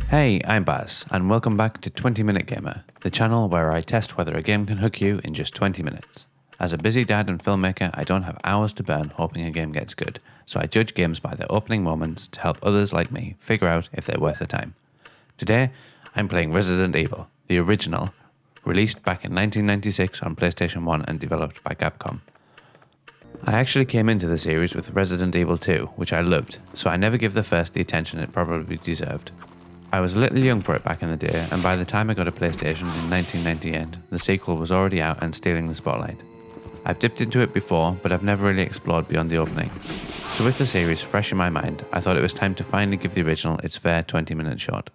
Hey, I'm Baz, and welcome back to 20 Minute Gamer, the channel where I test whether a game can hook you in just 20 minutes. As a busy dad and filmmaker, I don't have hours to burn hoping a game gets good, so I judge games by their opening moments to help others like me figure out if they're worth the time. Today, I'm playing Resident Evil, the original, released back in 1996 on PlayStation 1 and developed by Capcom. I actually came into the series with Resident Evil 2, which I loved, so I never give the first the attention it probably deserved. I was a little young for it back in the day, and by the time I got a PlayStation in 1998, the sequel was already out and stealing the spotlight. I've dipped into it before, but I've never really explored beyond the opening. So with the series fresh in my mind, I thought it was time to finally give the original its fair 20-minute shot.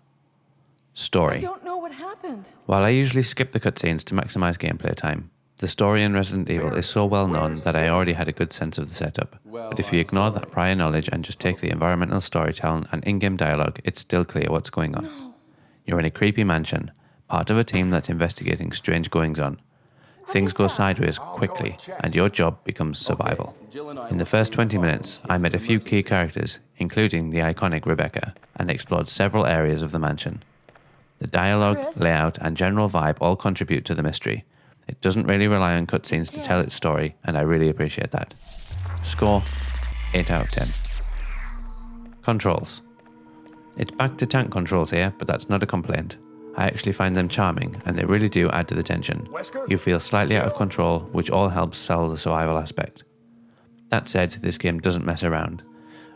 Story. I don't know what happened. While I usually skip the cutscenes to maximize gameplay time, the story in Resident Evil is so well known that I already had a good sense of the setup. But if you ignore that prior knowledge and just take the environmental storytelling and in-game dialogue, it's still clear what's going on. No. You're in a creepy mansion, part of a team that's investigating strange goings-on. Things go sideways quickly, and your job becomes survival. In the first 20 minutes, I met a few key characters, including the iconic Rebecca, and explored several areas of the mansion. The dialogue, layout, and general vibe all contribute to the mystery. It doesn't really rely on cutscenes to tell its story, and I really appreciate that. Score, 8 out of 10. Controls. It's back to tank controls here, but that's not a complaint. I actually find them charming, and they really do add to the tension. You feel slightly out of control, which all helps sell the survival aspect. That said, this game doesn't mess around.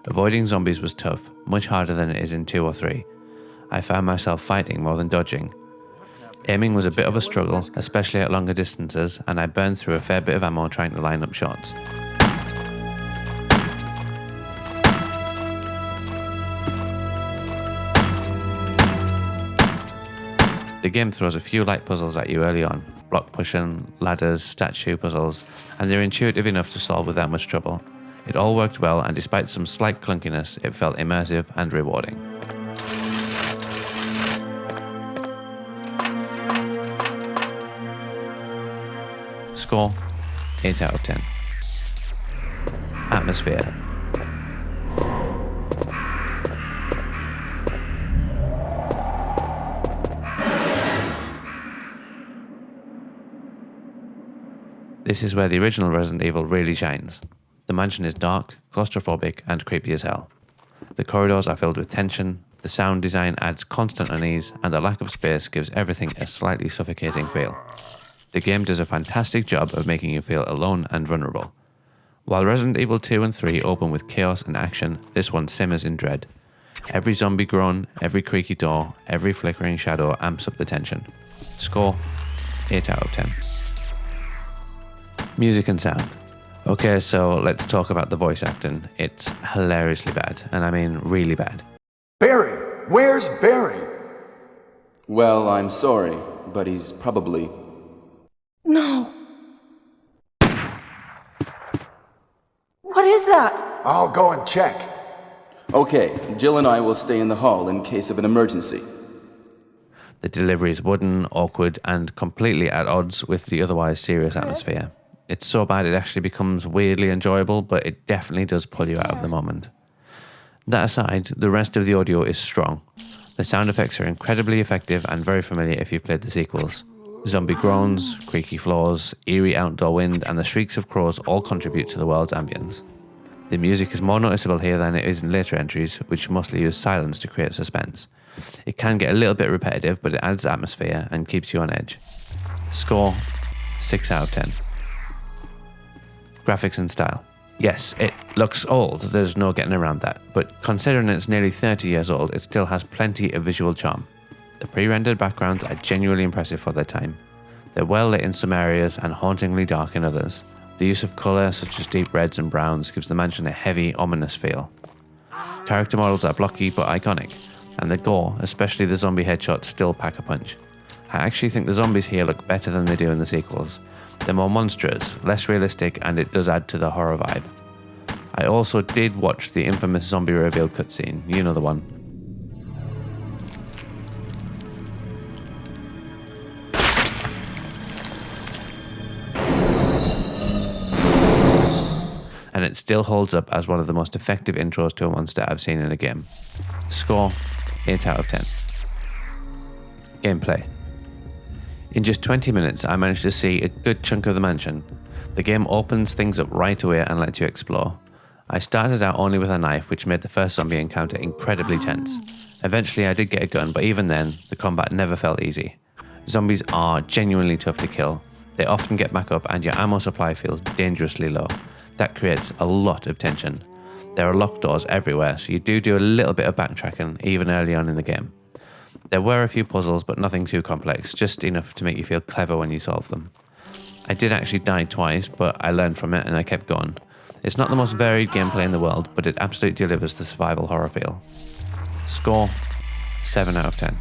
Avoiding zombies was tough, much harder than it is in 2 or 3. I found myself fighting more than dodging. Aiming was a bit of a struggle, especially at longer distances, and I burned through a fair bit of ammo trying to line up shots. The game throws a few light puzzles at you early on, block pushing, ladders, statue puzzles, and they're intuitive enough to solve without much trouble. It all worked well, and despite some slight clunkiness, it felt immersive and rewarding. Score, 8 out of 10. Atmosphere. This is where the original Resident Evil really shines. The mansion is dark, claustrophobic, and creepy as hell. The corridors are filled with tension, the sound design adds constant unease, and the lack of space gives everything a slightly suffocating feel. The game does a fantastic job of making you feel alone and vulnerable. While Resident Evil 2 and 3 open with chaos and action, this one simmers in dread. Every zombie groan, every creaky door, every flickering shadow amps up the tension. Score, 8 out of 10. Music and sound. Okay, so let's talk about the voice acting. It's hilariously bad, and I mean really bad. Barry! Where's Barry? Well, I'm sorry, but he's probably... No. What is that? I'll go and check. Okay, Jill and I will stay in the hall in case of an emergency. The delivery is wooden, awkward, and completely at odds with the otherwise serious atmosphere. It's so bad it actually becomes weirdly enjoyable, but it definitely does pull you out of the moment. That aside, the rest of the audio is strong. The sound effects are incredibly effective and very familiar if you've played the sequels. Zombie groans, creaky floors, eerie outdoor wind, and the shrieks of crows all contribute to the world's ambience. The music is more noticeable here than it is in later entries, which mostly use silence to create suspense. It can get a little bit repetitive, but it adds atmosphere and keeps you on edge. Score, 6 out of 10. Graphics and style. Yes, it looks old, there's no getting around that, but considering it's nearly 30 years old, it still has plenty of visual charm. The pre-rendered backgrounds are genuinely impressive for their time. They're well lit in some areas and hauntingly dark in others. The use of colour, such as deep reds and browns, gives the mansion a heavy, ominous feel. Character models are blocky but iconic, and the gore, especially the zombie headshots, still pack a punch. I actually think the zombies here look better than they do in the sequels. They're more monstrous, less realistic, and it does add to the horror vibe. I also did watch the infamous zombie reveal cutscene, you know the one. And it still holds up as one of the most effective intros to a monster I've seen in a game. Score, 8 out of 10. Gameplay. In just 20 minutes, I managed to see a good chunk of the mansion. The game opens things up right away and lets you explore. I started out only with a knife, which made the first zombie encounter incredibly tense. Eventually I did get a gun, but even then, the combat never felt easy. Zombies are genuinely tough to kill. They often get back up and your ammo supply feels dangerously low. That creates a lot of tension. There are locked doors everywhere, so you do a little bit of backtracking even early on in the game. There were a few puzzles, but nothing too complex, just enough to make you feel clever when you solve them. I did actually die twice, but I learned from it and I kept going. It's not the most varied gameplay in the world, but it absolutely delivers the survival horror feel. Score, 7 out of 10.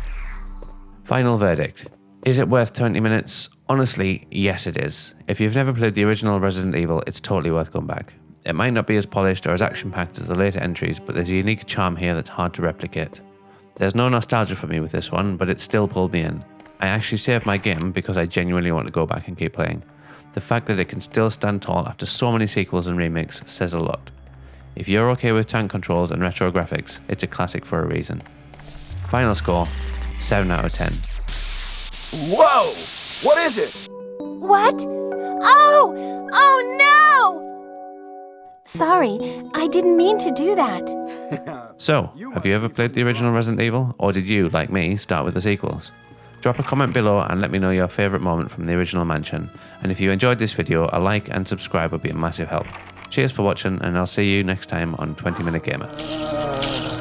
Final verdict. Is it worth 20 minutes? Honestly, yes it is. If you've never played the original Resident Evil, it's totally worth going back. It might not be as polished or as action-packed as the later entries, but there's a unique charm here that's hard to replicate. There's no nostalgia for me with this one, but it still pulled me in. I actually saved my game because I genuinely want to go back and keep playing. The fact that it can still stand tall after so many sequels and remakes says a lot. If you're okay with tank controls and retro graphics, it's a classic for a reason. Final score, 7 out of 10. Whoa! What is it? What? Oh! Oh no! Sorry, I didn't mean to do that. So, have you ever played the original Resident Evil, or did you, like me, start with the sequels? Drop a comment below and let me know your favourite moment from the original mansion, and if you enjoyed this video, a like and subscribe would be a massive help. Cheers for watching, and I'll see you next time on 20 Minute Gamer.